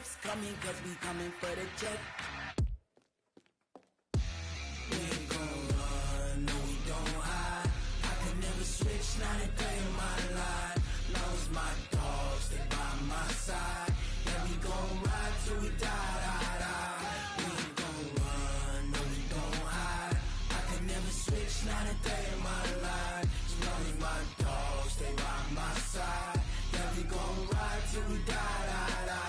chefs coming, cause we coming for the check. We ain't gon' run, no we don't hide. I could never switch, now they play my line. Long as my dogs, they by my side. Yeah, we gon' ride till we die, die, die. We ain't gon' run, no we don't hide. I could never switch, now they play my line. As long as my dogs, they by my side. Yeah, we gon' ride till we die, die, die.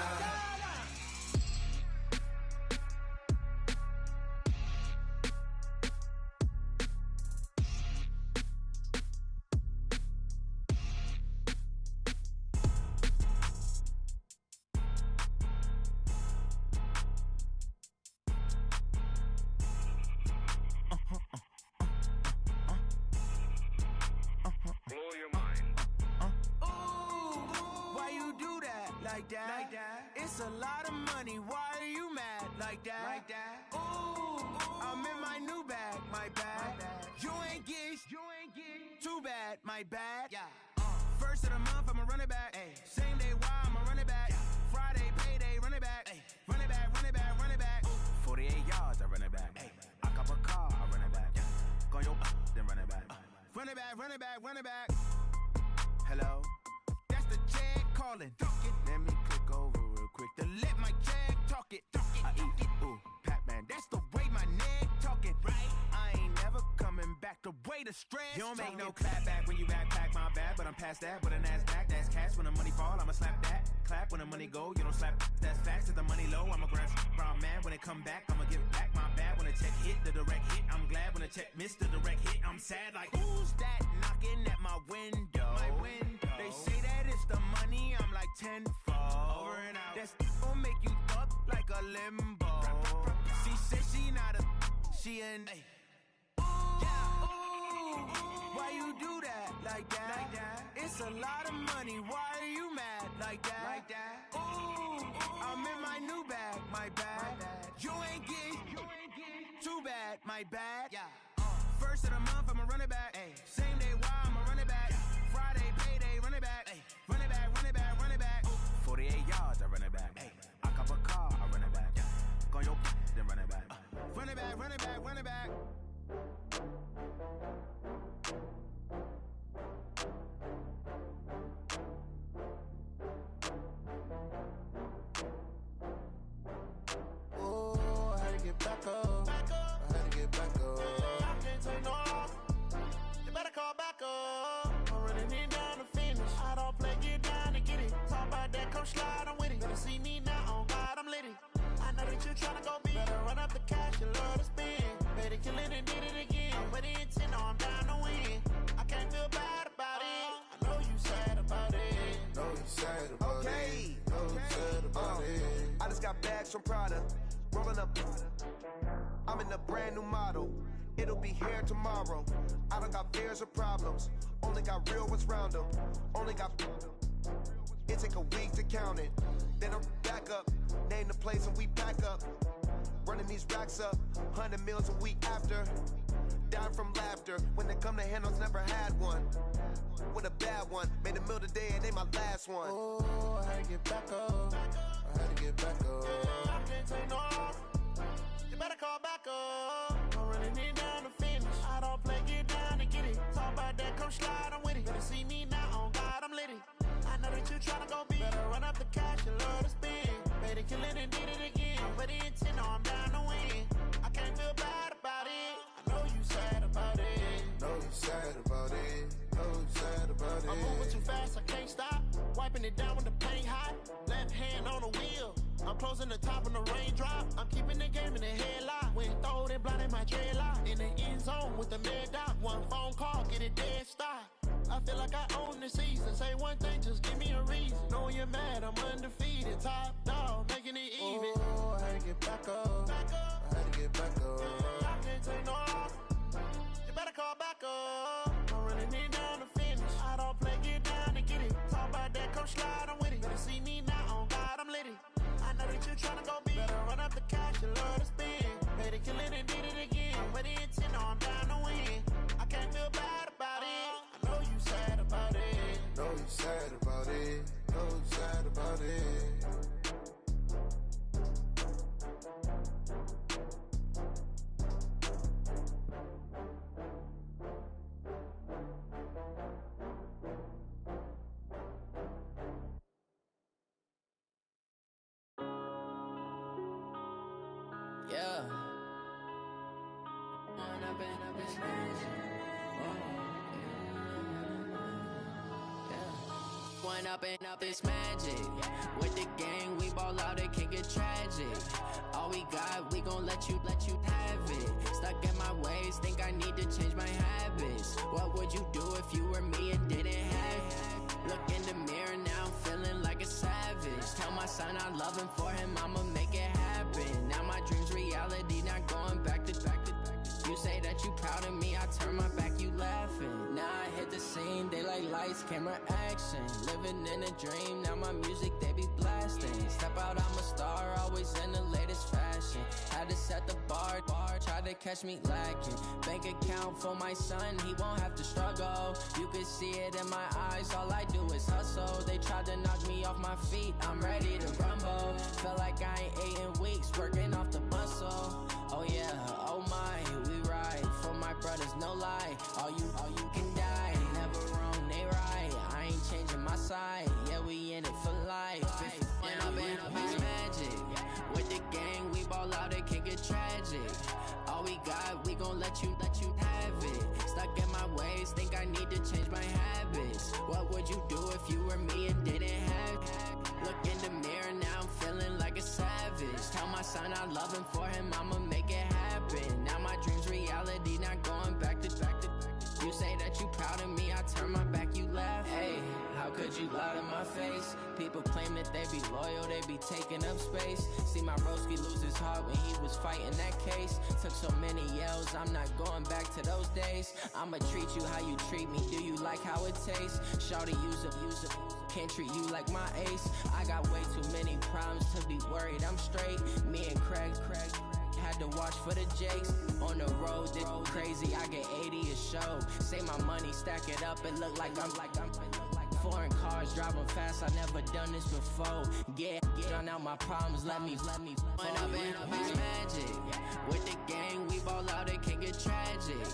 It's a lot of money, why are you mad like that? Ooh, I'm in my new bag, my bad. You ain't get too bad, my bad. First of the month, I'ma run it back. Same day, why I'ma run it back. Friday, payday, run it back. Run it back, run it back, run it back. 48 yards, I run it back. I cop a car, I run it back. Go your then run it back. Run it back, run it back, run it back. Hello? That's the check calling. Let me click over real quick to let my check talk it. I eat it, ooh, Pac-Man. That's the way my neck talking. Right? I ain't never coming back the way the stress. You don't make no clap back when you backpack, my bad. But I'm past that with a NASDAQ. That's cash when the money fall, I'ma slap that. Clap when the money go, you don't slap. That's facts. If the money low, I'ma grab brown man. When it come back, I'ma give it back. My bad when the check hit, the direct hit. I'm glad when the check missed the direct hit. I'm sad like, who's that knocking at my window? My window. They say that it's the money, I'm like tenfold. Over and out. That's gon' make you up like a limbo. She said she not a, she an. Ooh, why you do that like that? It's a lot of money, why are you mad like that? Ooh, I'm in my new bag, my bad. You ain't get too bad, my bad. First of the month, I'ma run it back. Same day, why I'ma run it back. Friday, payday, run it back. Run it back, run it back, run it back. 48 yards, I run it back. I cop a car, I run it back. Go your then run it back. Run it back, run it back, run it back. Oh, I had to get back up. I had to get back up. I can't take no loss. You better call back up. I'm running it down to finish. I don't play, get down to get it. Talk about that, come slide, I'm with it. Better see me now, on God, I'm lit it. I know that you tryna go big. Better run up the cash, you love to spend. Better kill it and did it again. With the intent, no, I'm down to win. I can't feel bad about it. I know you sad about it. Know you sad about it. Know you sad about it. I just got bags from Prada. Rolling up. I'm in a brand new model. It'll be here tomorrow. I don't got fears or problems. Only got real ones round them. Only got. It take a week to count it. Then I'm back up. Name the place and we pack up. Running these racks up. 100 meals a week after. Down from laughter. When they come to handles, never had one. With a bad one. Made a meal today and they my last one. Oh, I had to get back up. I had to get back up. I can't take no loss. You better call back up. I'm running it down to finish. I don't play, get down to get it. Talk about that, come slide, I'm with it. Better see me now, on God, I'm lit it. I know that you tryna go big. Better run up the cash, you love to spend. Better kill it and did it again. With the intent, no, I'm down to win. I can't feel bad about it. I know you sad about it. Know you sad about it. Know you sad about it. I'm moving too fast, I can't stop. Wiping it down when the paint hot. Left hand on the wheel. I'm closing the top when the raindrop. I'm keeping the game in the headlock. When throwed and blinded my dreadlock. In the end zone with the mid dot. One phone call, get it dead stop. I feel like I own the season. Say one thing, just give me a reason. Knowing you're mad, I'm undefeated. Top dog, making it even. Oh, I had to get back up. I had to get back up. I can't take no loss. You better call back up. I'm running it down to finish. I don't play, get down to get it. Talk about that, come slide, I'm with it. Better see me now, on God, I'm lit it. I know that you tryna go big. Better run up the cash, you love to spend. Better kill it and did it again. With the intent, no, I'm down to win. I can't feel bad about it. I know you sad about it. Know you sad about it. Know you sad about it. Yeah. When I've been smashing. When up and up, it's magic. With the gang, we ball out, it can get tragic. All we got, we gon' let you have it. Stuck in my ways, think I need to change my habits. What would you do if you were me and didn't have it? Look in the mirror now, I'm feeling like a savage. Tell my son I love him, for him I'ma make it happen. Now my dream's reality, not going back to. You say that you proud of me, I turn my back, you laughing. Now I hit the scene, they like lights, camera, action. Living in a dream, now my music, they be blasting. Step out, I'm a star, always in the latest fashion. Had to set the bar, try to catch me lacking. Bank account for my son, he won't have to struggle. You can see it in my eyes, all I do is hustle. They tried to knock me off my feet, I'm ready to rumble. Feel like I ain't ate in weeks, working off the muscle. Oh yeah, oh my, we ride for my brothers, no lie. All you can die, never wrong, they right. I ain't changing my side, yeah, we in it for life. When I've been up, it's magic. With the gang, we ball out, it can get tragic. All we got, we gon' let you have it. Stuck in my ways, think I need to change my habits. What would you do if you were me and didn't have it? Look in the mirror, now I'm feeling like a savage. Tell my son I love him, for him I'ma make it happen. Now my dream's reality, not going back to. You say that you proud of me, I turn my back, you laugh. Hey, how could you lie to my face? People claim that they be loyal, they be taking up space. See my broski lose his heart when he was fighting that case. Took so many yells, I'm not going back to those days. I'ma treat you how you treat me, do you like how it tastes? Shawty, use it. Can't treat you like my ace. I got way too many problems to be worried, I'm straight. Me and Craig had to watch for the Jakes. On the road, this crazy, I get 80 a show. Say my money, stack it up, it look like I'm foreign cars, driving fast, I never done this before. Get on out my problems, let me When I've been up, it's magic. With the gang, we ball out, it can get tragic.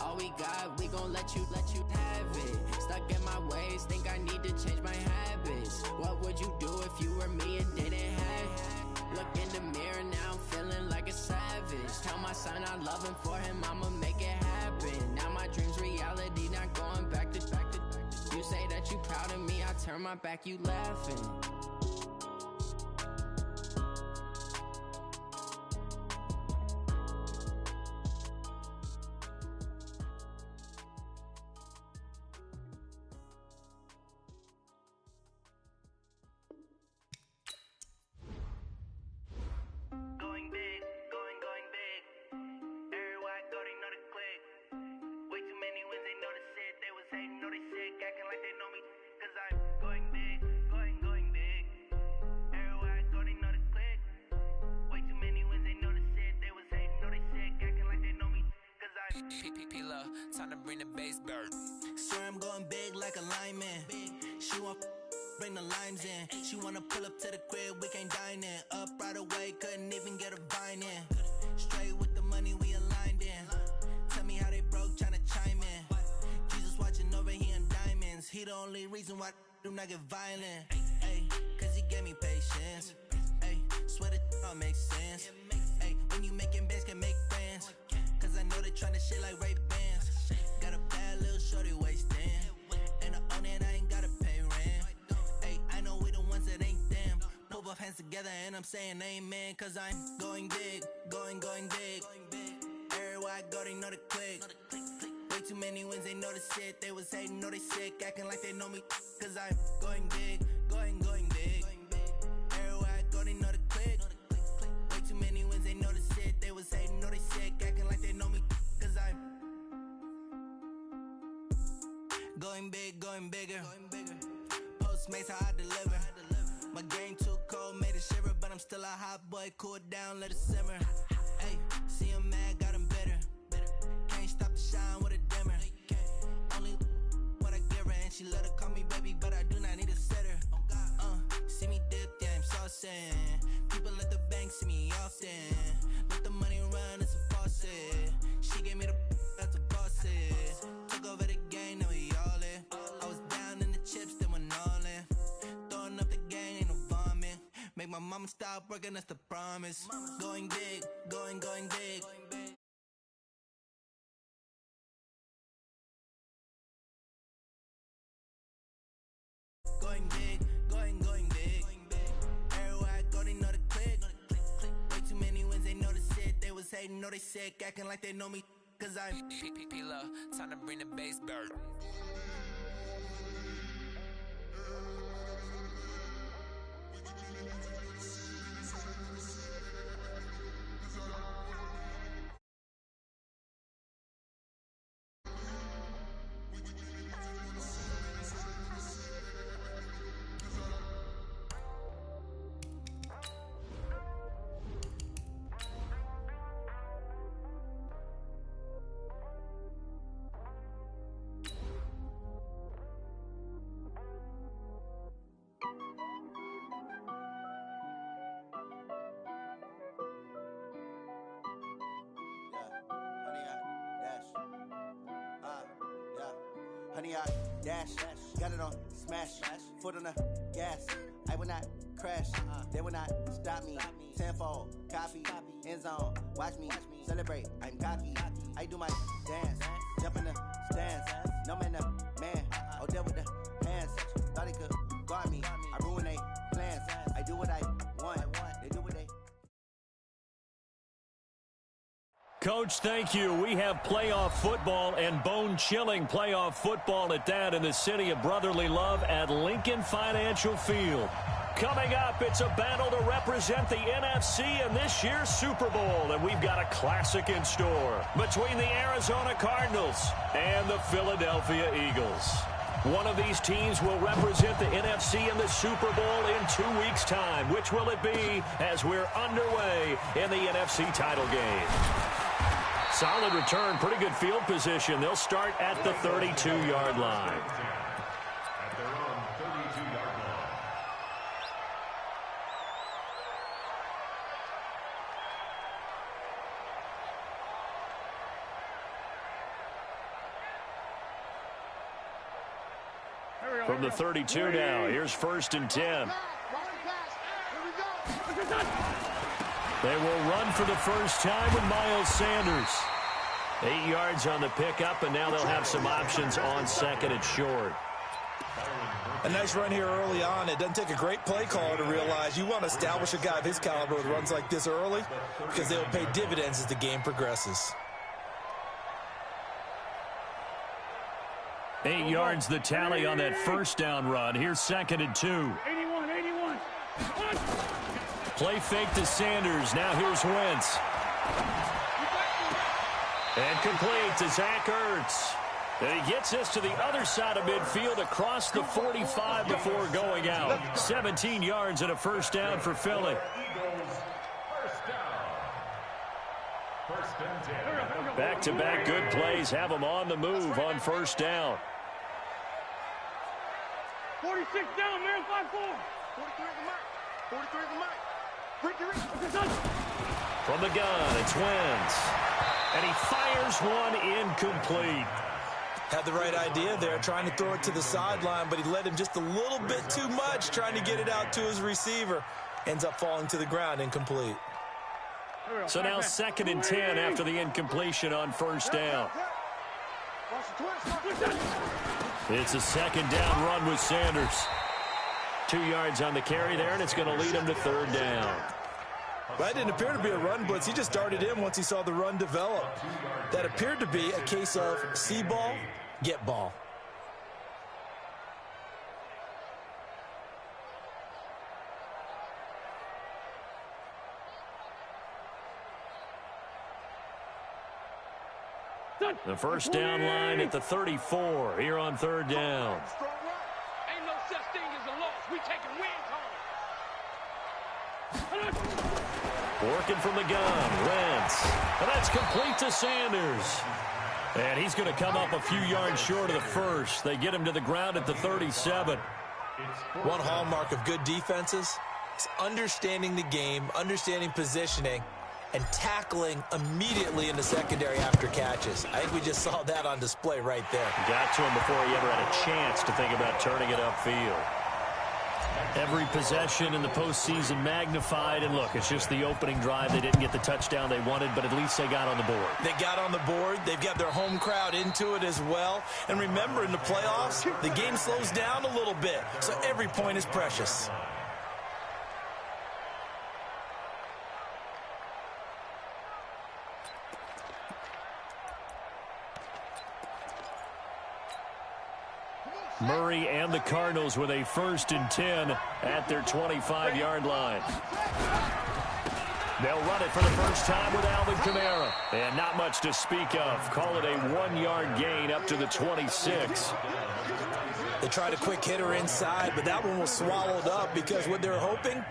All we got, we gon' let you have it. Stuck in my ways, think I need to change my habits. What would you do if you were me and didn't have it? Look in the mirror, now I'm feeling like a savage. Tell my son I love him, for him I'ma make it happen. Now my dream's reality, not going back to. You say that you proud of me, I turn my back, you laughing. Going big, going big. Everywhere I go, they know the click. Way too many wins, they know the shit. They was hating, know they sick, acting like they know me. Cause I'm going big, going big. Everywhere I go, they know the click. Way too many wins, they know the shit. They was hating, know they sick, acting like they know me. Cause I'm P-P-P-Love, time to bring the bass back. Swear I'm going big like a lineman. She want bring the limes in. She wanna pull up to the crib, we can't dine in. Up right away, couldn't even get a vine in. Straight with the money we aligned in. Tell me how they broke, tryna chime in. Jesus watching over, he in diamonds. He the only reason why I do not get violent. Ay, cause he gave me patience. Ay, swear that all makes sense. Ay, when you making bands, can make friends. Cause I know they tryna shit like Ray-Bans. Got a bad little shorty wasting. And I own it, I ain't gotta pay rent. Ay, I know we the ones that ain't them. Pull both hands together and I'm saying amen. Cause I'm going big, going big. Everywhere I go, they know the click. Way too many wins, they know the shit. They was hating, know they sick, acting like they know me. Cause I'm going big, going big. Everywhere I go, they know the click. Way too many wins, they know the shit. They was hating, know they sick, acting like they know me. Cause I'm going big, going bigger. Postmates, how I deliver. My game too cold, made it shiver. But I'm still a hot boy, cool it down, let it simmer. Hey, see him mad, got him bitter. Can't stop the shine with a dimmer. Only what I give her, and she let her call me baby, but I do not need a sitter. See me dip, yeah, I'm saucing. People at the bank see me often. Let the money run, it's a faucet. She gave me the that's a faucet. Took over the game, now we all in. I was down in the chips, then went all in. Throwing up the gang, ain't no vomit. Make make my mama stop working, that's the promise. Going big, going big. Going big, going big. Everywhere I go, they know the click. Way too many wins, they know the shit. They was hating, know they sick, acting like they know me. Cause I'm P-P-P-Lo, time to bring the bass back. Honey, I dash, got it on smash, foot on the gas. I will not crash, they will not stop me. Tenfold, copy, end zone, watch me celebrate. I'm cocky, I do my dance, jump in the stands. No man, the man, oh, there with the hands. Thought he could guard me, I ruin they plans. I do what I want, they do what they. Coach, thank you. We have playoff football and bone-chilling playoff football at that in the city of brotherly love at Lincoln Financial Field. Coming up, it's a battle to represent the NFC in this year's Super Bowl, and we've got a classic in store between the Arizona Cardinals and the Philadelphia Eagles. One of these teams will represent the NFC in the Super Bowl in 2 weeks' time. Which will it be as we're underway in the NFC title game? Solid return, pretty good field position. They'll start at the 32-yard line. At their own 32-yard line. From the 32 now, here's 1st and 10. They will run for the first time with Miles Sanders. 8 yards on the pickup, and now they'll have some options on 2nd and short. A nice run here early on. It doesn't take a great play caller to realize you want to establish a guy of his caliber with runs like this early because they'll pay dividends as the game progresses. 8 yards the tally on that first down run. Here's 2nd and 2. 81. Play fake to Sanders. Now here's Wentz. And complete to Zach Ertz. And he gets us to the other side of midfield across the 45 before going out. 17 yards and a first down for Philly. Back-to-back good plays have them on the move on first down. 46 down, man, 5-4. 43 at the mark. From the gun, it's Wentz. And he fires one incomplete. Had the right idea there, trying to throw it to the sideline, but he led him just a little bit too much, trying to get it out to his receiver. Ends up falling to the ground, incomplete. So now 2nd and 10 after the incompletion on first down. It's a 2nd down run with Sanders. 2 yards on the carry there, and it's going to lead him to 3rd down. That didn't appear to be a run blitz. He just darted in once he saw the run develop. That appeared to be a case of see ball, get ball. The first down line at the 34 here on 3rd down. Ain't no such thing as a loss. We taking wins home. Working from the gun, Wentz. And that's complete to Sanders. And he's going to come up a few yards short of the first. They get him to the ground at the 37. One hallmark of good defenses is understanding the game, understanding positioning, and tackling immediately in the secondary after catches. I think we just saw that on display right there. Got to him before he ever had a chance to think about turning it upfield. Every possession in the postseason magnified, and look, it's just the opening drive. They didn't get the touchdown they wanted, but at least they got on the board. They got on the board. They've got their home crowd into it as well. And remember, in the playoffs, the game slows down a little bit, so every point is precious. Murray and the Cardinals with a 1st and 10 at their 25-yard line. They'll run it for the first time with Alvin Kamara. And not much to speak of. Call it a 1-yard gain up to the 26. They tried a quick hitter inside, but that one was swallowed up because what they're hoping,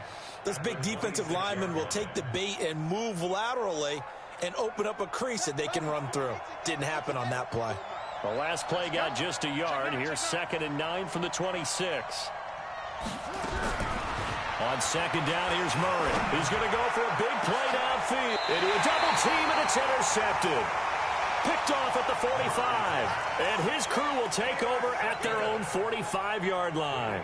this big defensive lineman will take the bait and move laterally and open up a crease that they can run through. Didn't happen on that play. The last play got just a yard. Here's 2nd and 9 from the 26. On 2nd down, here's Murray. He's going to go for a big play downfield. Into a double team, and it's intercepted. Picked off at the 45. And his crew will take over at their own 45-yard line.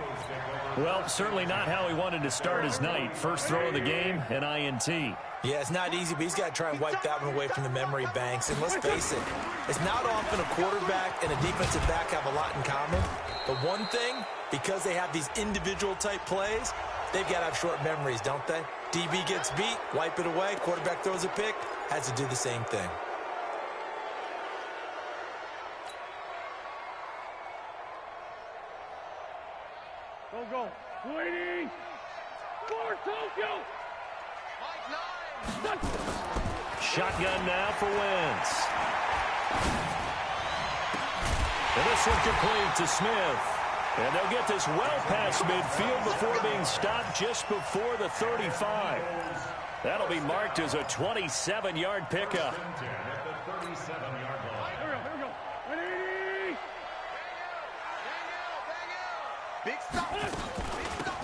Well, certainly not how he wanted to start his night. First throw of the game, an INT. Yeah, it's not easy, but he's got to try and wipe that one away from the memory banks. And let's face it, it's not often a quarterback and a defensive back have a lot in common. But one thing, because they have these individual type plays, they've got to have short memories, don't they? DB gets beat, wipe it away, quarterback throws a pick, has to do the same thing. Go. Waiting. For Tokyo. Shotgun now for Wentz. And this one complete to Smith. And they'll get this well past midfield before being stopped just before the 35. That'll be marked as a 27-yard pickup. Big stop.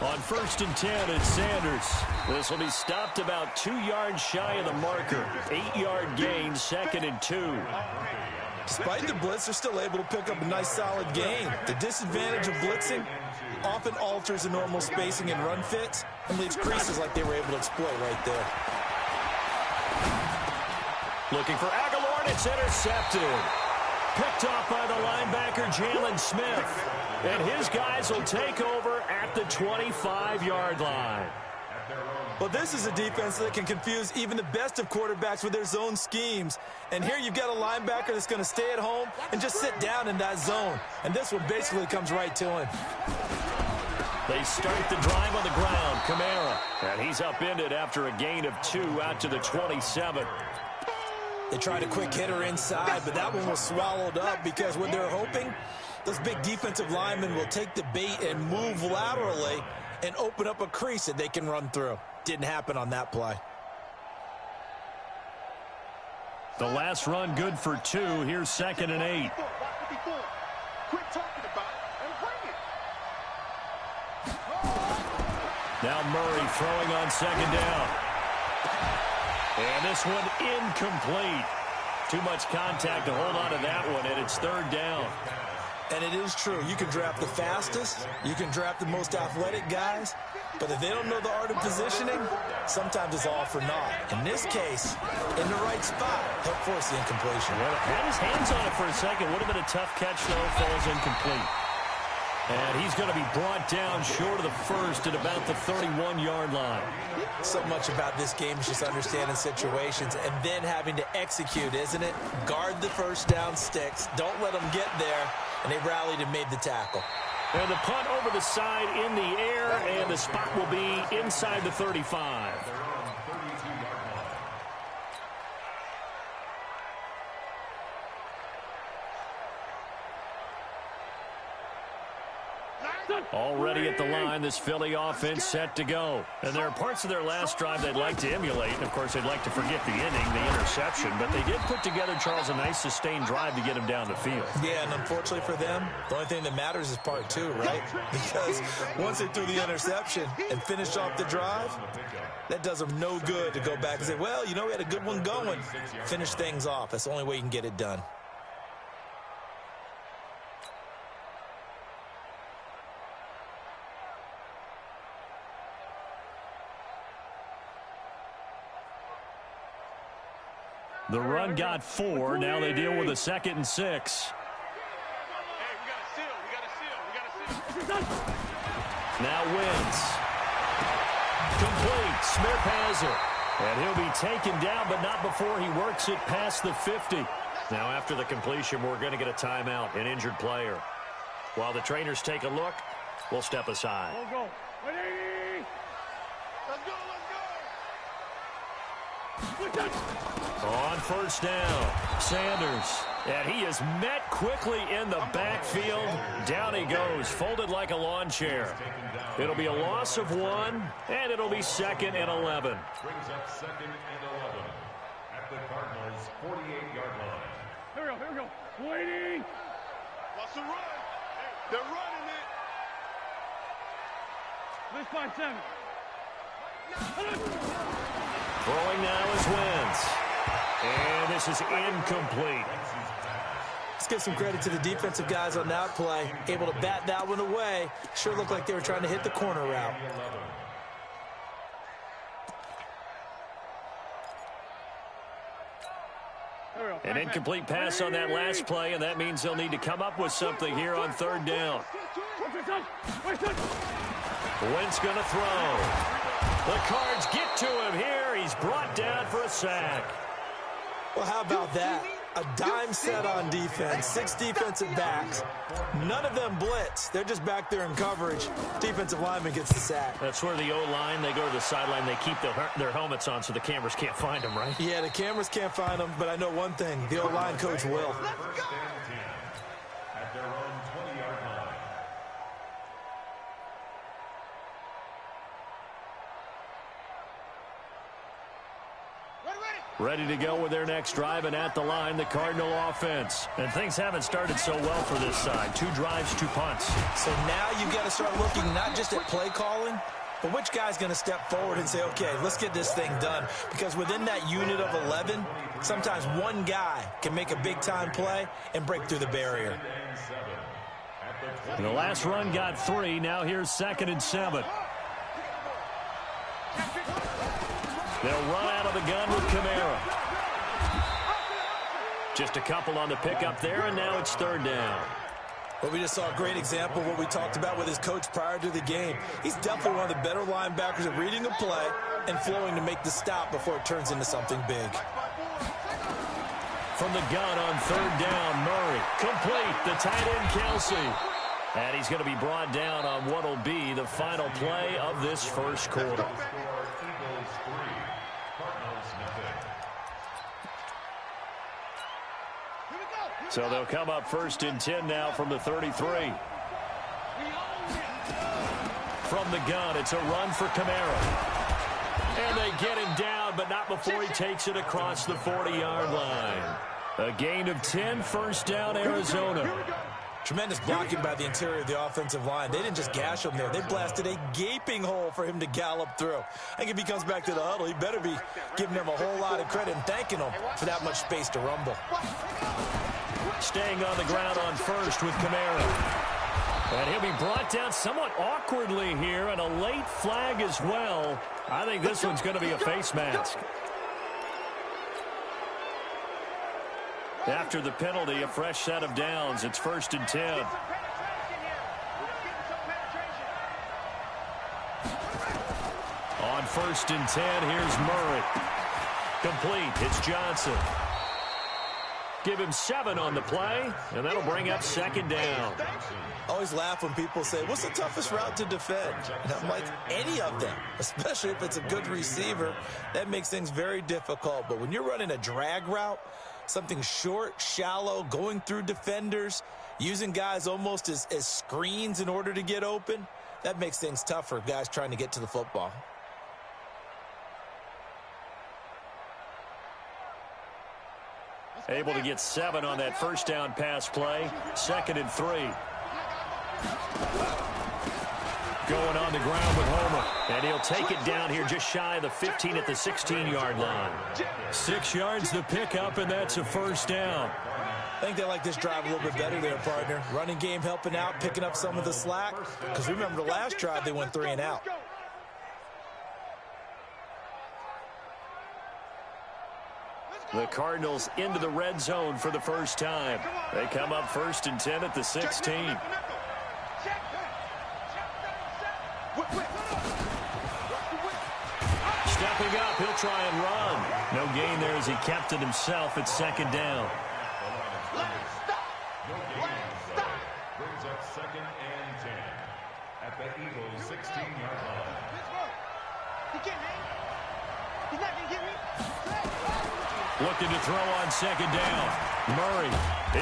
On 1st and 10, it's Sanders. This will be stopped about 2 yards shy of the marker. 8-yard gain, 2nd and 2. Despite the blitz, they're still able to pick up a nice solid gain. The disadvantage of blitzing often alters the normal spacing and run fits and leaves creases like they were able to exploit right there. Looking for Aguilar, and it's intercepted. Picked off by the linebacker, Jalen Smith. And his guys will take over at the 25-yard line. Well, this is a defense that can confuse even the best of quarterbacks with their zone schemes. And here you've got a linebacker that's going to stay at home and just sit down in that zone. And this one basically comes right to him. They start the drive on the ground. Kamara. And he's upended after a gain of 2 out to the 27. They tried a quick hitter inside, but that one was swallowed up because what they're hoping, this big defensive lineman will take the bait and move laterally and open up a crease that they can run through. Didn't happen on that play. The last run good for 2. Here's 2nd and 8. Quit talking about it and bring it. Now Murray throwing on 2nd down. And this one incomplete. Too much contact to hold on to that one, and it's 3rd down. And it is true. You can draft the fastest. You can draft the most athletic guys. But if they don't know the art of positioning, sometimes it's all for naught. In this case, in the right spot, he'll force the incompletion. Well, had his hands on it for a second. Would have been a tough catch, though. Falls incomplete. And he's going to be brought down short of the first at about the 31-yard line. So much about this game is just understanding situations and then having to execute, isn't it? Guard the first down sticks. Don't let them get there. And they rallied and made the tackle. And the punt over the side in the air, and the spot will be inside the 35. Already at the line, this Philly offense set to go. And there are parts of their last drive they'd like to emulate. And, of course, they'd like to forget the inning, the interception. But they did put together, Charles, a nice sustained drive to get him down the field. Yeah, and unfortunately for them, the only thing that matters is part 2, right? Because once they threw the interception and finished off the drive, that does them no good to go back and say, well, you know, we had a good one going. Finish things off. That's the only way you can get it done. The run got 4. Now they deal with a 2nd and 6. Hey, we got to seal. We got to seal. Now Wentz. Complete. Smith has it. And he'll be taken down, but not before he works it past the 50. Now after the completion, we're going to get a timeout, an injured player. While the trainers take a look, we'll step aside. Let's go. Ready? Let's go. On first down, Sanders. And he is met quickly in the backfield. Down he goes, folded like a lawn chair. It'll be a loss of 1, and it'll be 2nd and 11. Brings up 2nd and 11 at the Cardinals' 48-yard line. Here we go. Waiting. Watch the run. They're running it. Let's find 7. Throwing now is Wentz. And this is incomplete. Let's give some credit to the defensive guys on that play. Able to bat that one away. Sure looked like they were trying to hit the corner route. An incomplete pass on that last play, and that means they'll need to come up with something here on 3rd down. Wentz going to throw. The Cards get to him here. He's brought down for a sack. Well, how about that? A dime set on defense. 6 defensive backs. None of them blitz. They're just back there in coverage. Defensive lineman gets the sack. That's where the O-line, they go to the sideline, they keep their helmets on so the cameras can't find them, right? Yeah, the cameras can't find them, but I know one thing. The O-line coach will. First and 10 at their own 20-yard line. Ready to go with their next drive, and at the line, the Cardinal offense. And things haven't started so well for this side. 2 drives, 2 punts. So now you've got to start looking not just at play calling, but which guy's going to step forward and say, okay, let's get this thing done. Because within that unit of 11, sometimes one guy can make a big-time play and break through the barrier. And the last run got 3. Now here's 2nd and 7. They'll run out of the gun with Kamara. Just a couple on the pickup there, and now it's 3rd down. Well, we just saw a great example of what we talked about with his coach prior to the game. He's definitely one of the better linebackers at reading a play and flowing to make the stop before it turns into something big. From the gun on 3rd down, Murray. Complete, the tight end, Kelsey. And he's going to be brought down on what will be the final play of this first quarter. So they'll come up 1st and 10 now from the 33. From the gun, it's a run for Kamara. And they get him down, but not before he takes it across the 40-yard line. A gain of 10, 1st down, Arizona. Tremendous blocking by the interior of the offensive line. They didn't just gash him there. They blasted a gaping hole for him to gallop through. I think if he comes back to the huddle, he better be giving them a whole lot of credit and thanking them for that much space to rumble. Staying on the ground on 1st with Kamara. And he'll be brought down somewhat awkwardly here, and a late flag as well. I think this one's going to be a face mask. After the penalty, a fresh set of downs. It's 1st and 10. On 1st and 10, here's Murray. Complete. It's Johnson. Give him 7 on the play, and that'll bring up 2nd down. I always laugh when people say, what's the toughest route to defend? And I'm like, any of them, especially if it's a good receiver. That makes things very difficult. But when you're running a drag route, something short, shallow, going through defenders, using guys almost as screens in order to get open, that makes things tough for guys trying to get to the football. Able to get 7 on that 1st down pass play. 2nd and 3. Going on the ground with Homer. And he'll take it down here just shy of the 15 at the 16-yard line. 6 yards the pickup, and that's a 1st down. I think they like this drive a little bit better there, partner. Running game helping out, picking up some of the slack. Because remember, the last drive they went 3 and out. The Cardinals into the red zone for the first time. They come up 1st and 10 at the 16. Stepping up, he'll try and run. No gain there as he kept it himself at 2nd down. Brings up 2nd and 10 at the Eagles' 16-yard line. He can't hang. He's not going to get me. Looking to throw on 2nd down. Murray.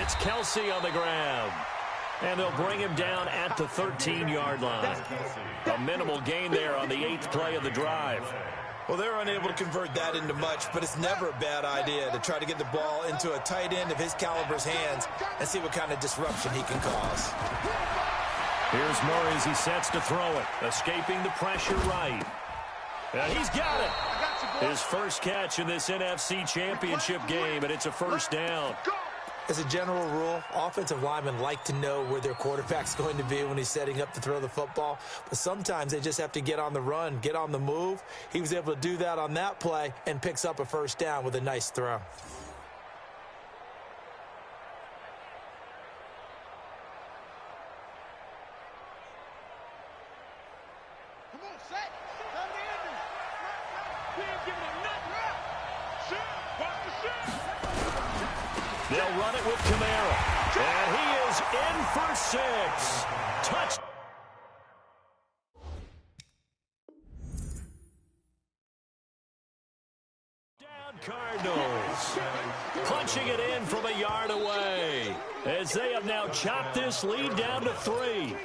It's Kelsey on the ground. And they'll bring him down at the 13-yard line. A minimal gain there on the 8th play of the drive. Well, they're unable to convert that into much, but it's never a bad idea to try to get the ball into a tight end of his caliber's hands and see what kind of disruption he can cause. Here's Murray as he sets to throw it. Escaping the pressure right. And he's got it. His first catch in this NFC Championship game, and it's a 1st down. As a general rule, offensive linemen like to know where their quarterback's going to be when he's setting up to throw the football. But sometimes they just have to get on the run, get on the move. He was able to do that on that play and picks up a 1st down with a nice throw. Come on, set. Come to Andrew. He ain't giving him nothing. Set. Watch the set. They'll run it with Camara. And he is in for 6. Touch. Down Cardinals. Punching it in from a yard away. As they have now chopped this lead down to 3.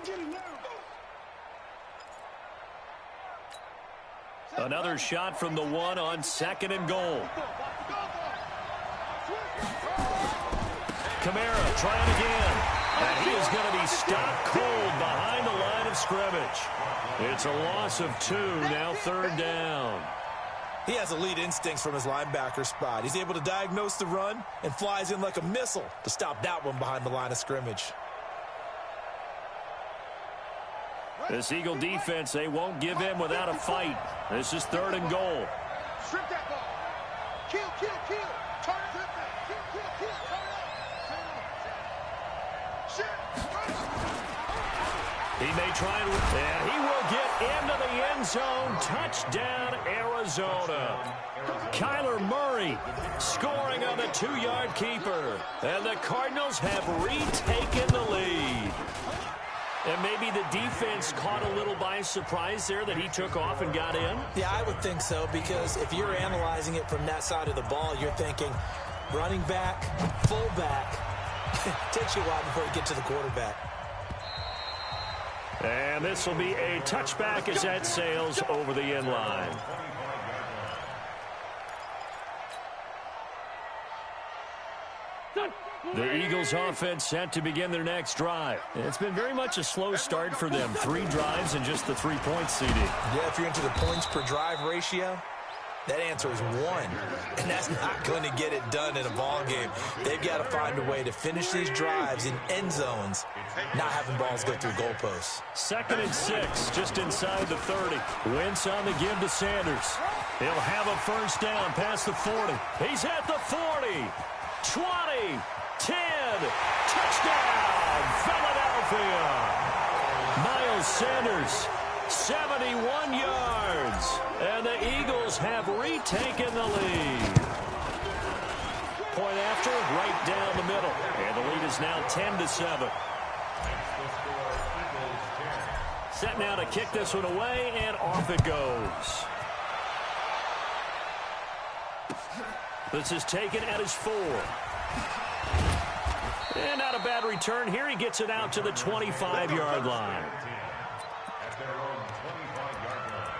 Another shot from the 1 on 2nd and goal. Camara trying again. And he is going to be stopped cold behind the line of scrimmage. It's a loss of 2, now 3rd down. He has elite instincts from his linebacker spot. He's able to diagnose the run and flies in like a missile to stop that one behind the line of scrimmage. This Eagle defense, they won't give in without a fight. This is 3rd and goal. Strip that ball. Kill, kill, kill. Turn it. Kill, kill, kill. Turn it up. He may try and he will get into the end zone. Touchdown, Arizona. Kyler Murray scoring on the 2-yard keeper. And the Cardinals have retaken the lead. And maybe the defense caught a little by surprise there that he took off and got in? Yeah, I would think so, because if you're analyzing it from that side of the ball, you're thinking running back, fullback. Takes you a while before you get to the quarterback. And this will be a touchback as that sails over the end line. The Eagles offense set to begin their next drive. It's been very much a slow start for them. 3 drives and just the 3-point seeding. Yeah, if you're into the points per drive ratio, that answer is 1. And that's not going to get it done in a ball game. They've got to find a way to finish these drives in end zones, not having balls go through goalposts. 2nd and 6, just inside the 30. Wentz on the give to Sanders. He'll have a 1st down past the 40. He's at the 40, 20, 10, touchdown, Philadelphia. Miles Sanders, 71 yards, and the Eagles have retaken the lead. Point after, right down the middle, and the lead is now 10-7. Set now to kick this one away, and off it goes. This is taken at his 4. And not a bad return here. He gets it out to the 25-yard line. At their own 25-yard line.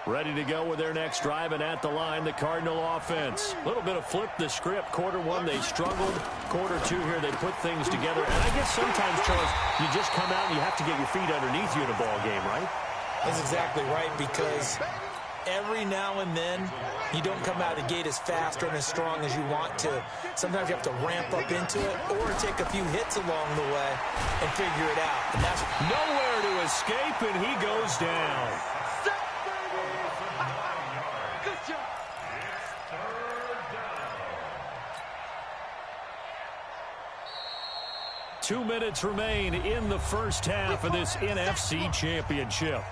Ready to go with their next drive, and at the line, the Cardinal offense. A little bit of flip the script. Quarter 1, they struggled. Quarter 2 here, they put things together. And I guess sometimes, Charles, you just come out and you have to get your feet underneath you in a ball game, right? That's exactly right, because every now and then, you don't come out of the gate as fast or as strong as you want to. Sometimes you have to ramp up into it or take a few hits along the way and figure it out. And that's nowhere to escape, and he goes down. Good job. 2 minutes remain in the first half of this NFC Championship.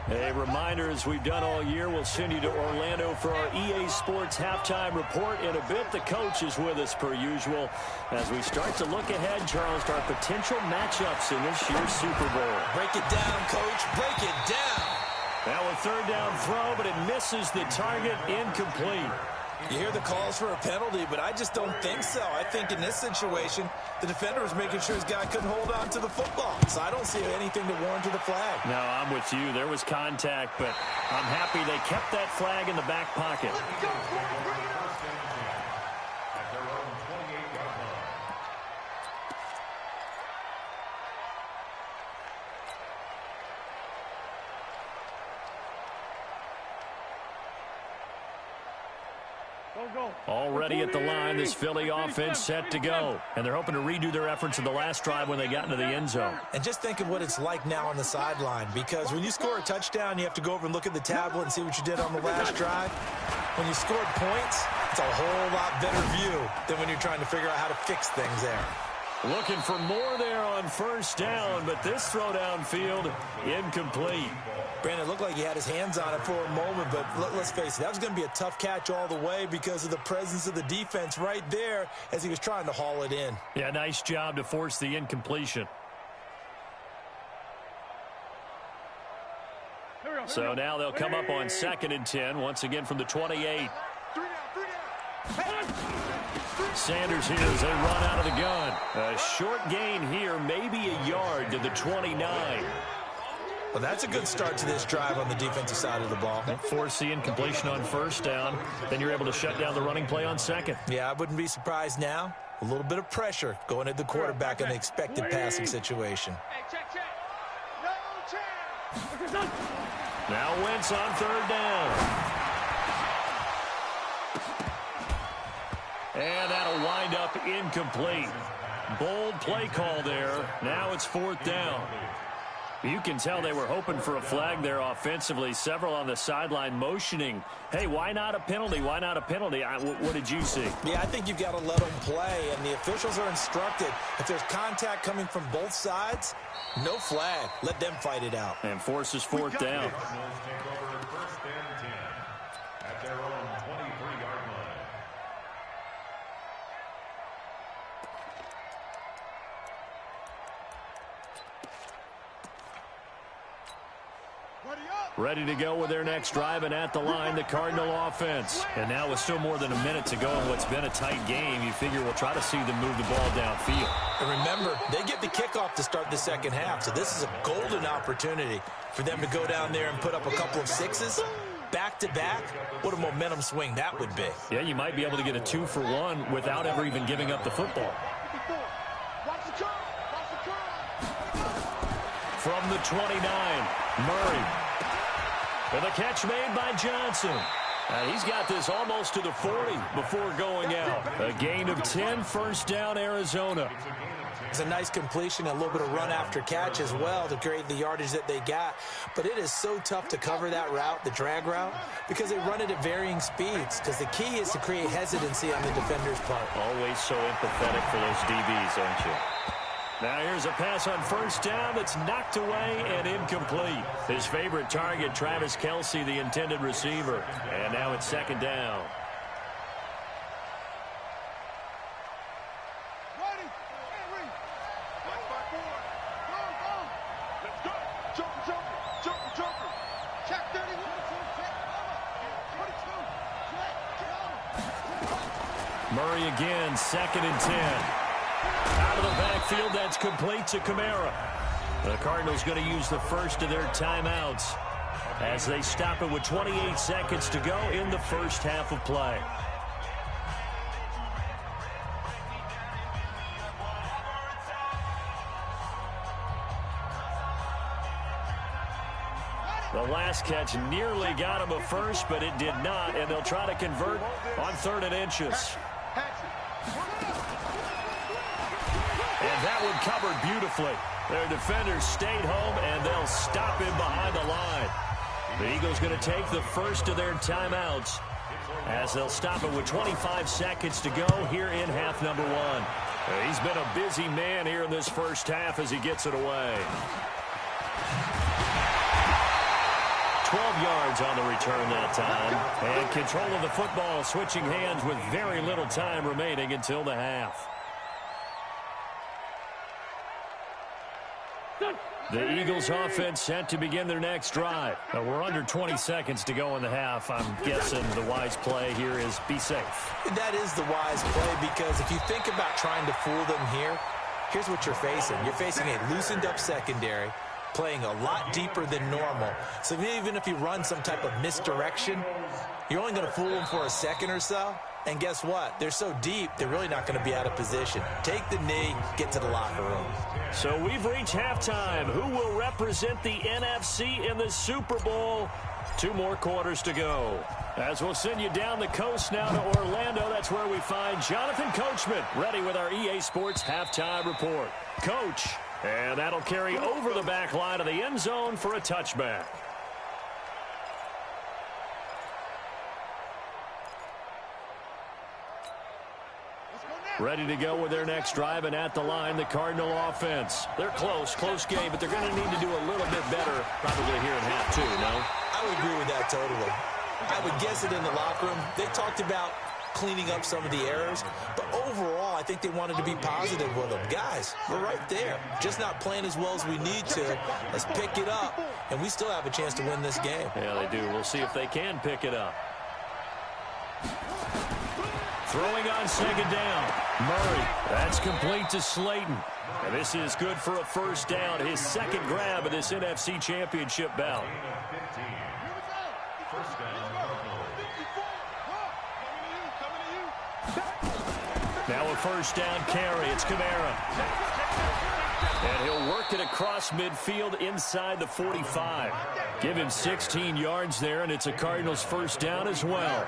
A reminder, as we've done all year, we'll send you to Orlando for our EA Sports halftime report. In a bit, the coach is with us per usual as we start to look ahead, Charles, to our potential matchups in this year's Super Bowl. Break it down, Coach. Break it down. Now a third down throw, but it misses the target, incomplete. You hear the calls for a penalty, but I just don't think so. I think in this situation, the defender was making sure his guy couldn't hold on to the football. So I don't see anything to warrant the flag. No, I'm with you. There was contact, but I'm happy they kept that flag in the back pocket. Already at the line, this Philly offense set to go. And they're hoping to redo their efforts in the last drive when they got into the end zone. And just think of what it's like now on the sideline, because when you score a touchdown, you have to go over and look at the tablet and see what you did on the last drive. When you scored points, it's a whole lot better view than when you're trying to figure out how to fix things there. Looking for more there on first down, but this throw downfield, incomplete. Brandon, it looked like he had his hands on it for a moment, but let's face it, that was going to be a tough catch all the way because of the presence of the defense right there as he was trying to haul it in. Yeah, nice job to force the incompletion. So now they'll come up on 2nd and 10, once again from the 28. Sanders here as they run out of the gun. A short gain here, maybe a yard to the 29. Well, that's a good start to this drive on the defensive side of the ball. Force the incompletion on first down. Then you're able to shut down the running play on second. Yeah, I wouldn't be surprised now. A little bit of pressure going at the quarterback in the expected passing situation. Now Wentz on third down. And that'll wind up incomplete. Bold play call there. Now it's 4th down. You can tell they were hoping for a flag there offensively. Several on the sideline motioning. Hey, why not a penalty? Why not a penalty? What did you see? Yeah, I think you've got to let them play, and the officials are instructed. If there's contact coming from both sides, no flag. Let them fight it out. And forces 4th down. Ready to go with their next drive, and at the line, the Cardinal offense. And now with still more than a minute to go in what's been a tight game, you figure we'll try to see them move the ball downfield. And remember, they get the kickoff to start the second half, so this is a golden opportunity for them to go down there and put up a couple of sixes back-to-back. What a momentum swing that would be. Yeah, you might be able to get a 2-for-1 without ever even giving up the football. From the 29, Murray. With a catch made by Johnson. He's got this almost to the 40 before going out. A gain of 10, first down, Arizona. It's a nice completion, a little bit of run after catch as well to create the yardage that they got. But it is so tough to cover that route, the drag route, because they run it at varying speeds. Because the key is to create hesitancy on the defender's part. Always so empathetic for those DBs, aren't you? Now here's a pass on first down that's knocked away and incomplete. His favorite target, Travis Kelce, the intended receiver. And now it's 2nd down. Murray again, 2nd and 10. Out of the backfield, that's complete to Kamara. The Cardinals going to use the first of their timeouts as they stop it with 28 seconds to go in the first half of play. The last catch nearly got him a first, but it did not, and they'll try to convert on 3rd and inches. And that one covered beautifully. Their defenders stayed home, and they'll stop him behind the line. The Eagles going to take the first of their timeouts as they'll stop it with 25 seconds to go here in half number 1. He's been a busy man here in this first half as he gets it away. 12 yards on the return that time. And control of the football switching hands with very little time remaining until the half. The Eagles offense set to begin their next drive. Now we're under 20 seconds to go in the half. I'm guessing the wise play here is be safe. That is the wise play, because if you think about trying to fool them here, here's what you're facing. You're facing a loosened up secondary, playing a lot deeper than normal. So even if you run some type of misdirection, you're only going to fool them for a second or so. And guess what? They're so deep, they're really not going to be out of position. Take the knee, get to the locker room. So we've reached halftime. Who will represent the NFC in the Super Bowl? 2 more quarters to go. As we'll send you down the coast now to Orlando, that's where we find Jonathan Coachman, ready with our EA Sports halftime report. Coach, and that'll carry over the back line of the end zone for a touchback. Ready to go with their next drive, and at the line, the Cardinal offense. They're close game, but they're going to need to do a little bit better probably here in half 2, no? I would agree with that totally. I would guess it in the locker room. They talked about cleaning up some of the errors, but overall, I think they wanted to be positive with them. Guys, we're right there. Just not playing as well as we need to. Let's pick it up, and we still have a chance to win this game. Yeah, they do. We'll see if they can pick it up. Throwing on 2nd down. Murray. That's complete to Slayton. And this is good for a first down. His 2nd grab of this NFC Championship bout. Now a first down carry. It's Kamara. And he'll work it across midfield inside the 45. Give him 16 yards there, and it's a Cardinals first down as well.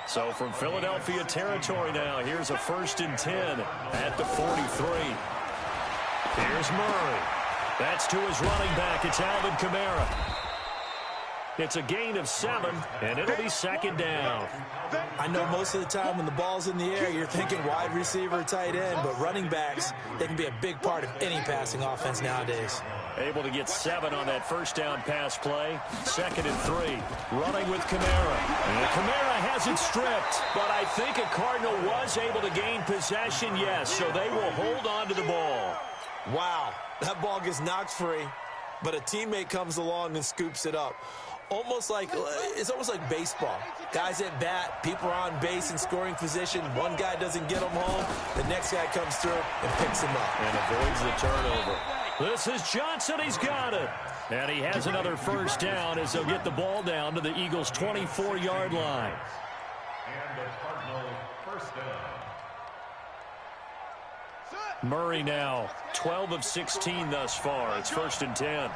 So from Philadelphia territory now, here's a 1st and 10 at the 43. Here's Murray. That's to his running back. It's Alvin Kamara. It's a gain of 7, and it'll be 2nd down. I know most of the time when the ball's in the air, you're thinking wide receiver, tight end, but running backs, they can be a big part of any passing offense nowadays. Able to get 7 on that first down pass play. 2nd and 3. Running with Kamara. And Kamara has it stripped, but I think a Cardinal was able to gain possession, yes, so they will hold on to the ball. Wow, that ball gets knocked free, but a teammate comes along and scoops it up. It's almost like baseball. Guys at bat, people are on base in scoring position. One guy doesn't get them home. The next guy comes through and picks him up. And avoids the turnover. This is Johnson. He's got it. And he has another first down as they'll get the ball down to the Eagles' 24-yard line. And the Cardinal first down. Murray now, 12 of 16 thus far. It's 1st and 10.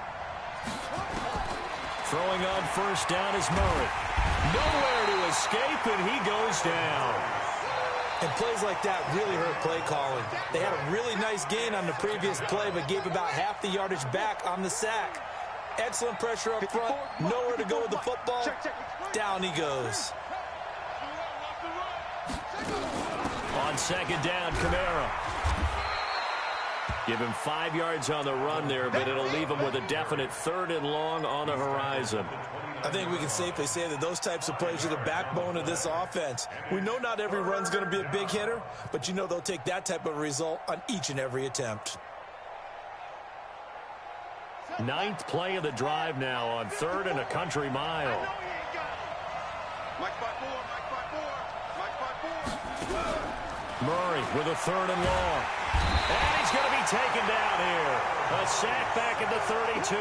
Throwing on first down is Murray. Nowhere to escape, and he goes down. And plays like that really hurt play calling. They had a really nice gain on the previous play, but gave about half the yardage back on the sack. Excellent pressure up front. Nowhere to go with the football. Down he goes. On 2nd down, Kamara. Give him 5 yards on the run there, but it'll leave him with a definite 3rd and long on the horizon. I think we can safely say that those types of plays are the backbone of this offense. We know not every run's going to be a big hitter, but you know they'll take that type of result on each and every attempt. 9th play of the drive now on 3rd and a country mile. Murray with a 3rd and long. And he's going to be taken down here. A sack back at the 32.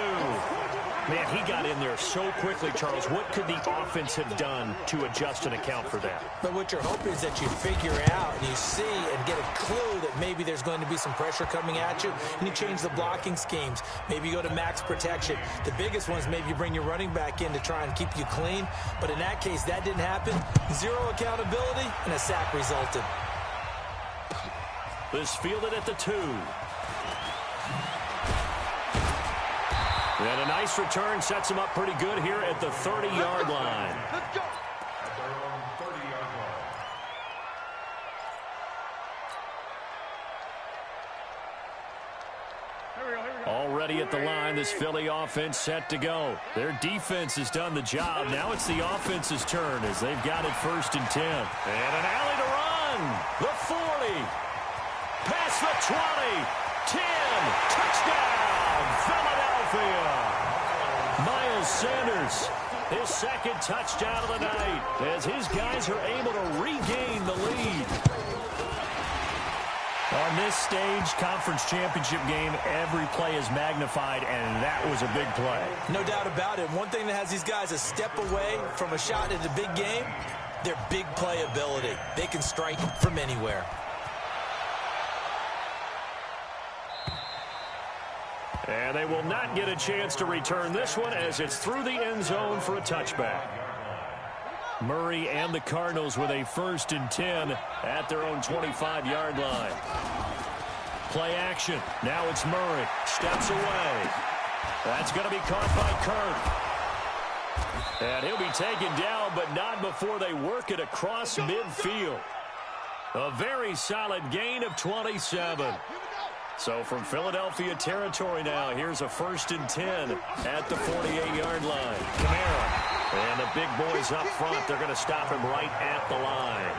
Man, he got in there so quickly, Charles. What could the offense have done to adjust and account for that? But what you're hoping is that you figure out and you see and get a clue that maybe there's going to be some pressure coming at you, and you change the blocking schemes. Maybe you go to max protection. The biggest one is maybe you bring your running back in to try and keep you clean. But in that case, that didn't happen. Zero accountability, and a sack resulted. This fielded at the 2. And a nice return sets him up pretty good here at the 30-yard line. Let's go. At their own 30-yard line. Already at the line, this Philly offense set to go. Their defense has done the job. Now it's the offense's turn as they've got it 1st and 10. And an alley to run. The 40. Past the 20. 10. Touchdown, Philadelphia. Miles Sanders, his 2nd touchdown of the night as his guys are able to regain the lead. On this stage, conference championship game, every play is magnified, and that was a big play. No doubt about it. One thing that has these guys a step away from a shot at a big game, their big play ability. They can strike from anywhere. And they will not get a chance to return this one as it's through the end zone for a touchback. Murray and the Cardinals with a 1st and 10 at their own 25-yard line. Play action. Now it's Murray. Steps away. That's going to be caught by Kirk. And he'll be taken down, but not before they work it across midfield. A very solid gain of 27. So from Philadelphia territory now, here's a 1st and 10 at the 48-yard line. Kamara. And the big boys up front, they're going to stop him right at the line.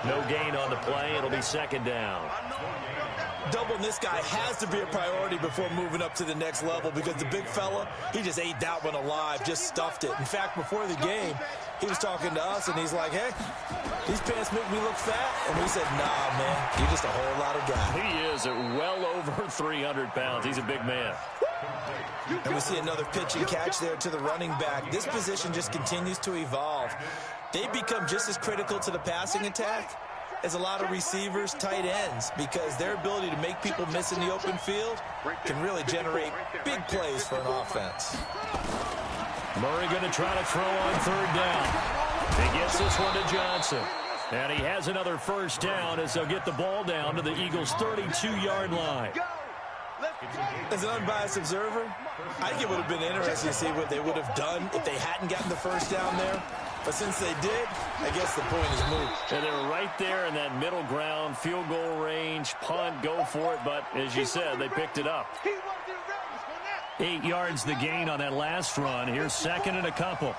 No gain on the play. It'll be 2nd down. Doubling this guy has to be a priority before moving up to the next level because the big fella, he just ate that one alive, just stuffed it. In fact, before the game, he was talking to us, and he's like, hey, these pants make me look fat. And we said, nah, man, you're just a whole lot of guy. He is at well over 300 pounds. He's a big man. And we see another pitch and catch there to the running back. This position just continues to evolve. They become just as critical to the passing attack as a lot of receivers, tight ends, because their ability to make people miss in the open field can really generate big plays for an offense. Murray going to try to throw on 3rd down. He gets this one to Johnson. And he has another 1st down as they'll get the ball down to the Eagles' 32-yard line. As an unbiased observer, I think it would have been interesting to see what they would have done if they hadn't gotten the 1st down there. But since they did, I guess the point is moot. And they're right there in that middle ground, field goal range, punt, go for it. But as you said, they picked it up. 8 yards the gain on that last run. Here's 2nd and a couple.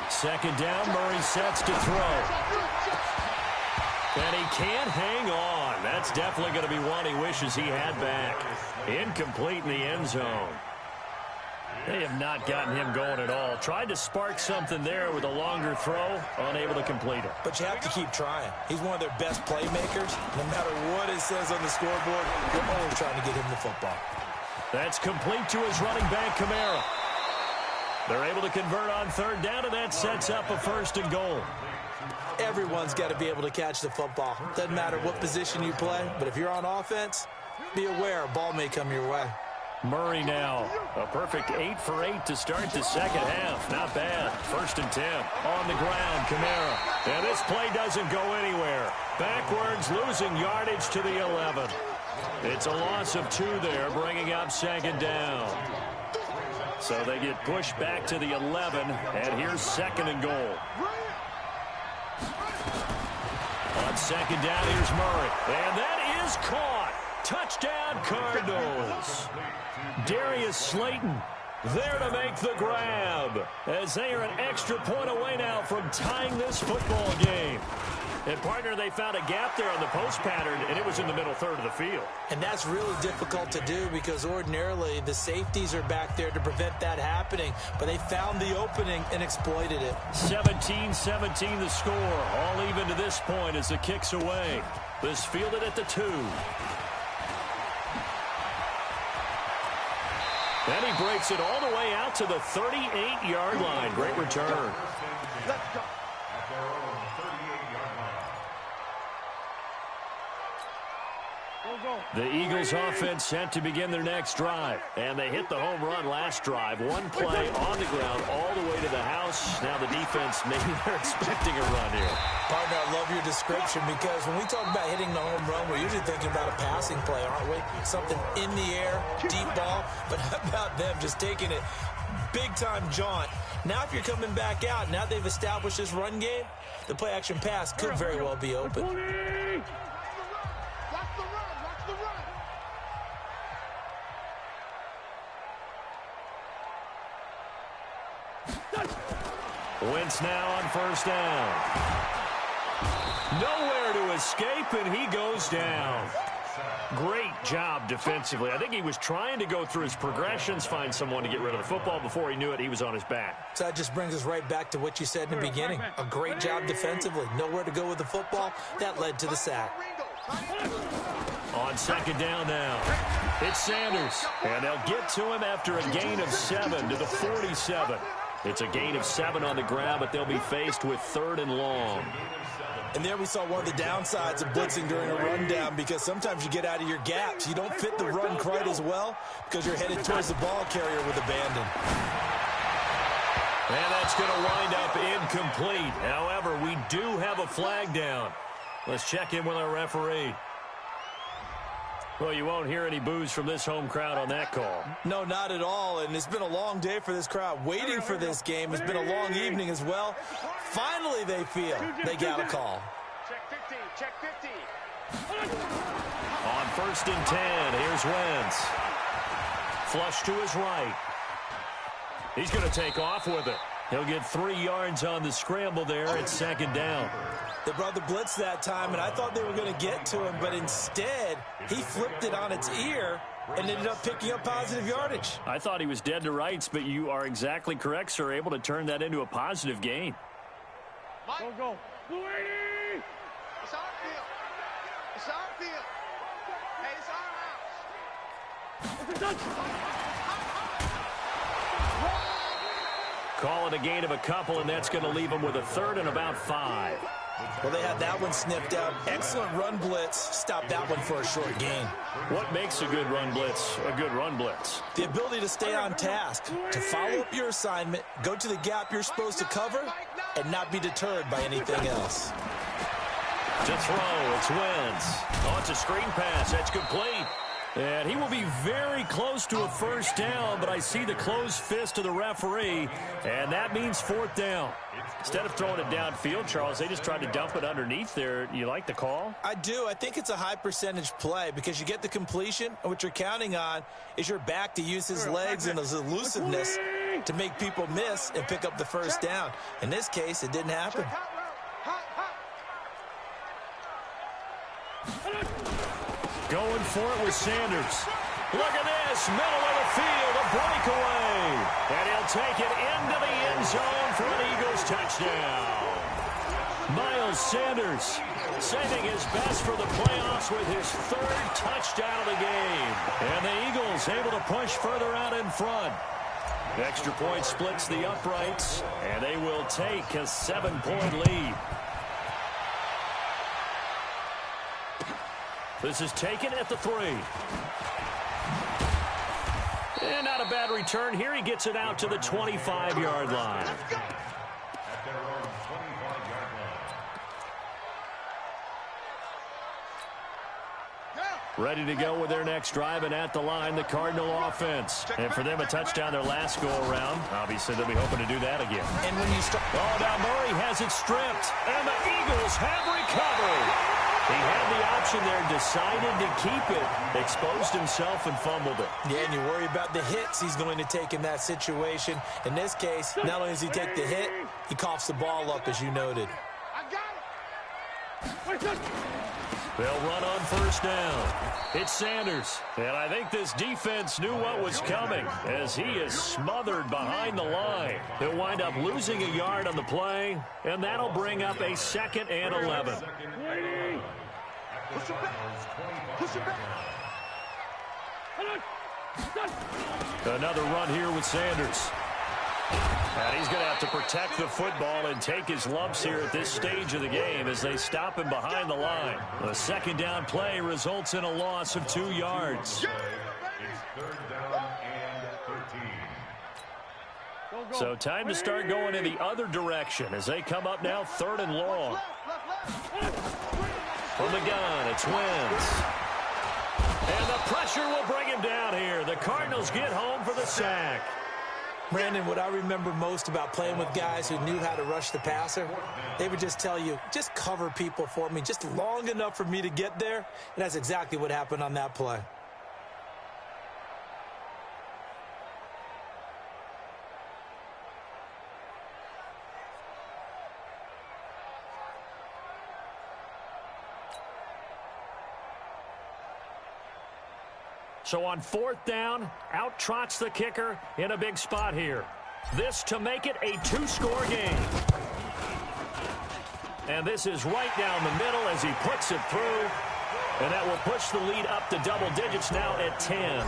2nd down, Murray sets to throw. And he can't hang on. That's definitely going to be one he wishes he had back. Incomplete in the end zone. They have not gotten him going at all. Tried to spark something there with a longer throw, unable to complete it. But you have to keep trying. He's one of their best playmakers. No matter what it says on the scoreboard, you're always trying to get him the football. That's complete to his running back, Kamara. They're able to convert on 3rd down, and that sets up a 1st and goal. Everyone's got to be able to catch the football. Doesn't matter what position you play, but if you're on offense, be aware a ball may come your way. Murray now, a perfect 8 for 8 to start the 2nd half. Not bad. 1st and 10. On the ground, Kamara. And this play doesn't go anywhere. Backwards, losing yardage to the 11. It's a loss of 2 there, bringing up 2nd down. So they get pushed back to the 11, and here's 2nd and goal. On 2nd down, here's Murray. And that is caught. Touchdown, Cardinals. Darius Slayton there to make the grab as they are an extra point away now from tying this football game. And, partner, they found a gap there on the post pattern, and it was in the middle 3rd of the field. And that's really difficult to do because ordinarily the safeties are back there to prevent that happening. But they found the opening and exploited it. 17-17 the score. All even to this point as the kick's away. This fielded at the 2. And he breaks it all the way out to the 38-yard line. Great return. Let's go. At their own 38-yard line. The Eagles offense set to begin their next drive. And they hit the home run last drive. One play on the ground all the way to the house. Now the defense, maybe they're expecting a run here. Partner, I love your description because when we talk about hitting the home run, we're usually thinking about a passing play, aren't we? Something in the air, deep ball. But how about them just taking it big-time jaunt? Now if you're coming back out, now they've established this run game, the play-action pass could very well be open. Wentz now on first down. Nowhere to escape, and he goes down. Great job defensively. I think he was trying to go through his progressions, find someone to get rid of the football. Before he knew it, he was on his back. So that just brings us right back to what you said in the beginning. A great job defensively. Nowhere to go with the football. That led to the sack. On second down now, it's Sanders. And they'll get to him after a gain of 7 to the 47. It's a gain of 7 on the ground, but they'll be faced with 3rd and long. And there we saw one of the downsides of blitzing during a rundown because sometimes you get out of your gaps. You don't fit the run quite as well because you're headed towards the ball carrier with abandon. And that's going to wind up incomplete. However, we do have a flag down. Let's check in with our referee. Well, you won't hear any boos from this home crowd on that call. No, not at all. And it's been a long day for this crowd. Waiting for this game. It's been a long evening as well. Finally, they feel they got a call. Check 50. Check 50. On first and 10, here's Wentz. Flush to his right. He's going to take off with it. He'll get 3 yards on the scramble there at second down. They brought the blitz that time, and I thought they were going to get to him, but instead, he flipped it on its ear and ended up picking up positive yardage. I thought he was dead to rights, but you are exactly correct, sir, able to turn that into a positive gain. Go. Blue 80! It's our field. It's our field. Hey, it's our house. Call it a gain of a couple, and that's going to leave them with a 3rd and about 5. Well, they had that one snipped out. Excellent run blitz. Stopped that one for a short gain. What makes a good run blitz a good run blitz? The ability to stay on task, to follow up your assignment, go to the gap you're supposed to cover, and not be deterred by anything else. To throw, it's Wentz. Oh, it's a screen pass. That's complete. And he will be very close to a first down, but I see the closed fist of the referee, and that means 4th down. Instead of throwing it downfield, Charles, they just tried to dump it underneath there. You like the call? I do. I think it's a high percentage play because you get the completion, and what you're counting on is your back to use his legs and his elusiveness to make people miss and pick up the first down. In this case, it didn't happen. Going for it with Sanders. Look at this, middle of the field, a breakaway. And he'll take it into the end zone for an Eagles touchdown. Miles Sanders saving his best for the playoffs with his 3rd touchdown of the game. And the Eagles able to push further out in front. Extra point splits the uprights, and they will take a 7-point lead. This is taken at the 3. And not a bad return here. He gets it out to the 25-yard line. At their own 25-yard line. Ready to go with their next drive, and at the line, the Cardinal offense. And for them, a touchdown their last go-around. Obviously, they'll be hoping to do that again. And when you start... Oh, now Murray has it stripped, and the Eagles have recovered. He had the option there, decided to keep it, exposed himself and fumbled it. Yeah, and you worry about the hits he's going to take in that situation. In this case, not only does he take the hit, he coughs the ball up, as you noted. They'll run on first down. It's Sanders. And I think this defense knew what was coming as he is smothered behind the line. He'll wind up losing a yard on the play, and that'll bring up a 2nd and 11. Push him back. Another run here with Sanders. And he's going to have to protect the football and take his lumps here at this stage of the game as they stop him behind the line. The second down play results in a loss of 2 yards. It's third down and 13. So time to start going in the other direction as they come up now 3rd and long. From the gun, it's Wentz. And the pressure will bring him down here. The Cardinals get home for the sack. Brandon, what I remember most about playing with guys who knew how to rush the passer, they would just tell you, just cover people for me, just long enough for me to get there. And that's exactly what happened on that play. So on 4th down, out trots the kicker in a big spot here. This to make it a 2-score game. And this is right down the middle as he puts it through. And that will push the lead up to double digits now at 10.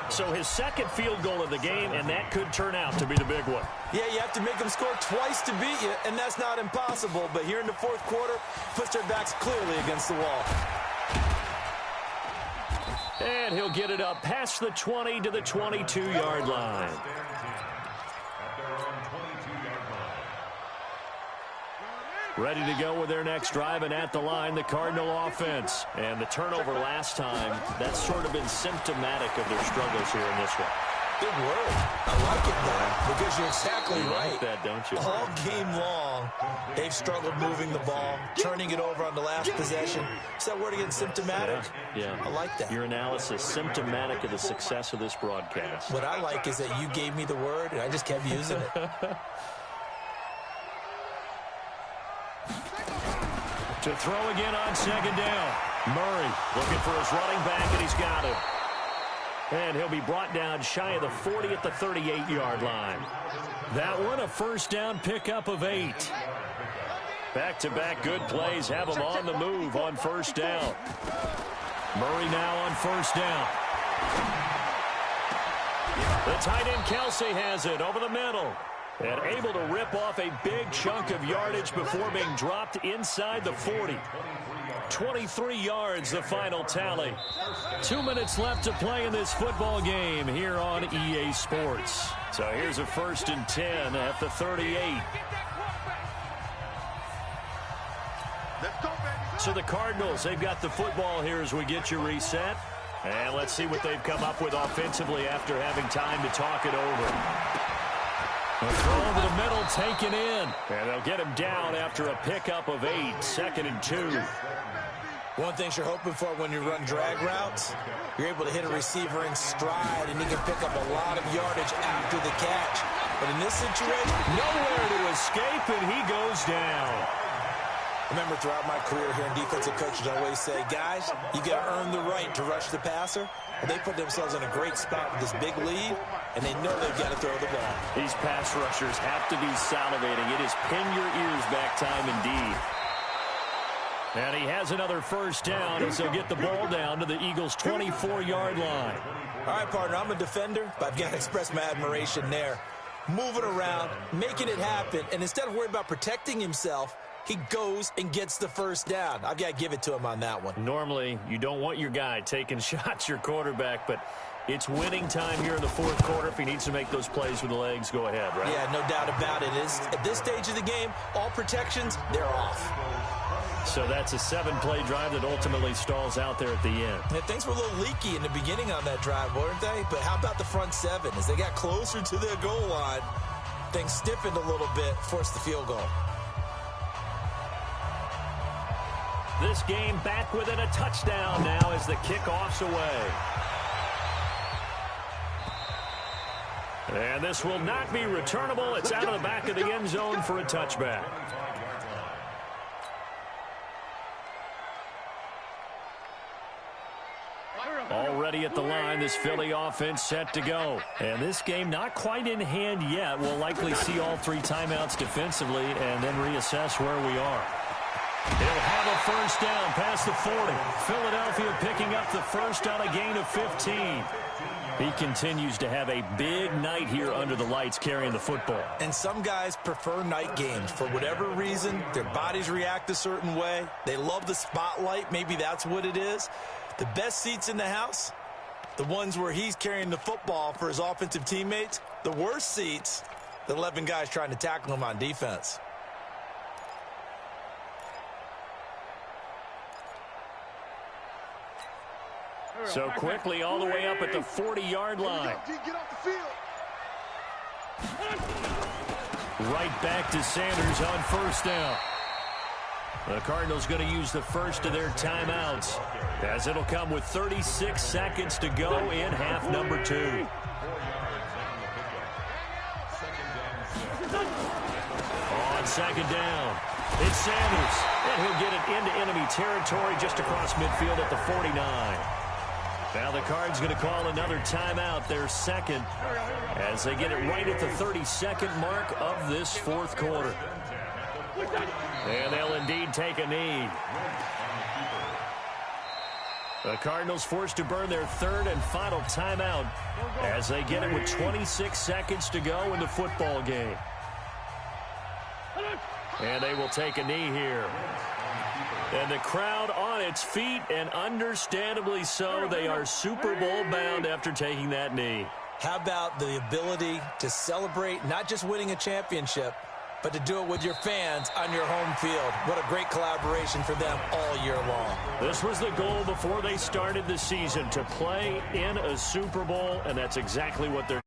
So his second field goal of the game, and that could turn out to be the big one. Yeah, you have to make them score twice to beat you, and that's not impossible. But here in the 4th quarter, puts their backs clearly against the wall. And he'll get it up past the 20 to the 22-yard line. Ready to go with their next drive, and at the line, the Cardinal offense. And the turnover last time, that's sort of been symptomatic of their struggles here in this one. Good word. I like it, though, because you're exactly right. Like that, don't you? All game long, they've struggled moving the ball, turning it over on the last possession. Is that word again, symptomatic? Yeah. I like that. Your analysis, symptomatic of the success of this broadcast. What I like is that you gave me the word, and I just kept using it. To throw again on 2nd down. Murray looking for his running back, and he's got it. And he'll be brought down shy of the 40 at the 38-yard line. That one, a 1st down pickup of 8. Back-to-back good plays have him on the move on 1st down. Murray now on 1st down. The tight end Kelsey has it over the middle. And able to rip off a big chunk of yardage before being dropped inside the 40. 23 yards, the final tally. 2 minutes left to play in this football game here on EA Sports. So here's a 1st and 10 at the 38. So the Cardinals, they've got the football here as we get you reset. And let's see what they've come up with offensively after having time to talk it over. A throw over the middle, taken in. And they'll get him down after a pickup of 8, 2nd and 2. One thing you're hoping for when you run drag routes, you're able to hit a receiver in stride, and he can pick up a lot of yardage after the catch. But in this situation, nowhere to escape, and he goes down. Remember, throughout my career here in defensive coaching, I always say, guys, you got to earn the right to rush the passer. And they put themselves in a great spot with this big lead, and they know they've got to throw the ball. These pass rushers have to be salivating. It is pin your ears back time indeed. And he has another 1st down as he'll get the ball down to the Eagles' 24-yard line. All right, partner, I'm a defender, but I've got to express my admiration there. Moving around, making it happen, and instead of worrying about protecting himself, he goes and gets the 1st down. I've got to give it to him on that one. Normally, you don't want your guy taking shots, your quarterback, but it's winning time here in the 4th quarter. If he needs to make those plays with the legs, go ahead, right? Yeah, no doubt about it. At this stage of the game, all protections, they're off. So that's a 7-play drive that ultimately stalls out there at the end. Yeah, things were a little leaky in the beginning on that drive, weren't they? But how about the front 7? As they got closer to their goal line, things stiffened a little bit, forced the field goal. This game back within a touchdown now as the kickoff's away. And this will not be returnable. It's out of the back of the end zone for a touchback. Already at the line, this Philly offense set to go. And this game not quite in hand yet. We'll likely see all 3 timeouts defensively and then reassess where we are. He'll have a 1st down past the 40. Philadelphia picking up the first on a gain of 15. He continues to have a big night here under the lights carrying the football. And some guys prefer night games. For whatever reason, their bodies react a certain way. They love the spotlight. Maybe that's what it is. The best seats in the house, the ones where he's carrying the football for his offensive teammates. The worst seats, the 11 guys trying to tackle him on defense. So quickly all the way up at the 40-yard line. Get off the field. Right back to Sanders on first down. The Cardinals going to use the first of their timeouts, as it'll come with 36 seconds to go in half number 2. On second down, it's Sanders, and he'll get it into enemy territory just across midfield at the 49. Now the Cards going to call another timeout, their second, as they get it right at the 32nd mark of this fourth quarter. And they'll indeed take a knee. The Cardinals forced to burn their third and final timeout as they get it with 26 seconds to go in the football game. And they will take a knee here. And the crowd on its feet, and understandably so. They are Super Bowl bound after taking that knee. How about the ability to celebrate not just winning a championship, but to do it with your fans on your home field? What a great collaboration for them all year long. This was the goal before they started the season, to play in a Super Bowl, and that's exactly what they're